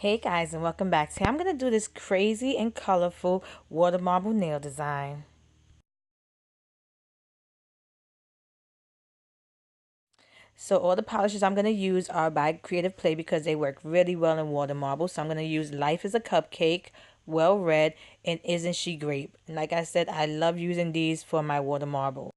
Hey guys, and welcome back. Today I'm going to do this crazy and colorful water marble nail design. So all the polishes I'm going to use are by Creative Play because they work really well in water marble. So I'm going to use Life is a Cupcake, Well Red, and Isn't She Grape. And like I said, I love using these for my water marble.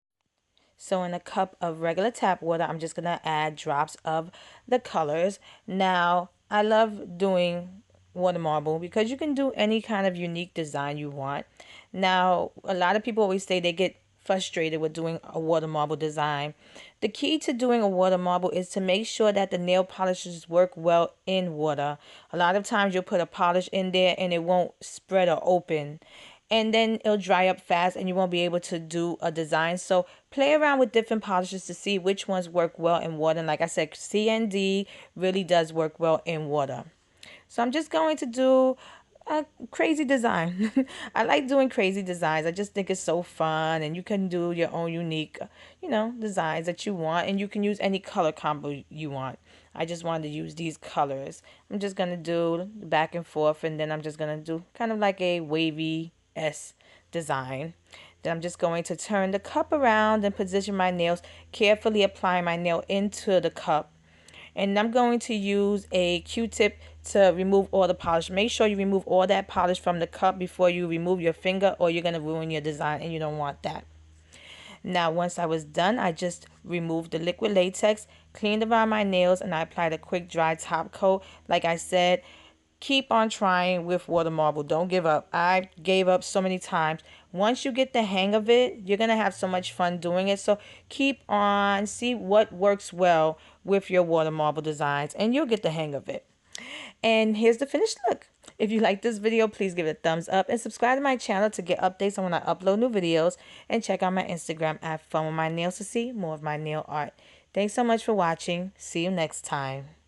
So in a cup of regular tap water, I'm just going to add drops of the colors. Now, I love doing water marble because you can do any kind of unique design you want. Now, a lot of people always say they get frustrated with doing a water marble design. The key to doing a water marble is to make sure that the nail polishes work well in water. A lot of times you'll put a polish in there and it won't spread or open, and then it'll dry up fast and you won't be able to do a design. So play around with different polishes to see which ones work well in water. And like I said, CND really does work well in water. So I'm just going to do a crazy design. I like doing crazy designs. I just think it's so fun, and you can do your own unique, designs that you want, and you can use any color combo you want. I just wanted to use these colors. I'm just going to do back and forth, and then I'm just going to do kind of like a wavy S design. Then I'm just going to turn the cup around and position my nails, carefully applying my nail into the cup. And I'm going to use a Q-tip to remove all the polish. Make sure you remove all that polish from the cup before you remove your finger, or you're going to ruin your design and you don't want that. Now, once I was done, I just removed the liquid latex, cleaned around my nails, and I applied a quick dry top coat. Like I said, keep on trying with water marble. Don't give up. I gave up so many times. Once you get the hang of it, you're going to have so much fun doing it. So keep on, see what works well with your water marble designs, and you'll get the hang of it. And here's the finished look. If you like this video, please give it a thumbs up and subscribe to my channel to get updates on when I upload new videos. And check out my Instagram at Funwithmynails to see more of my nail art. Thanks so much for watching. See you next time.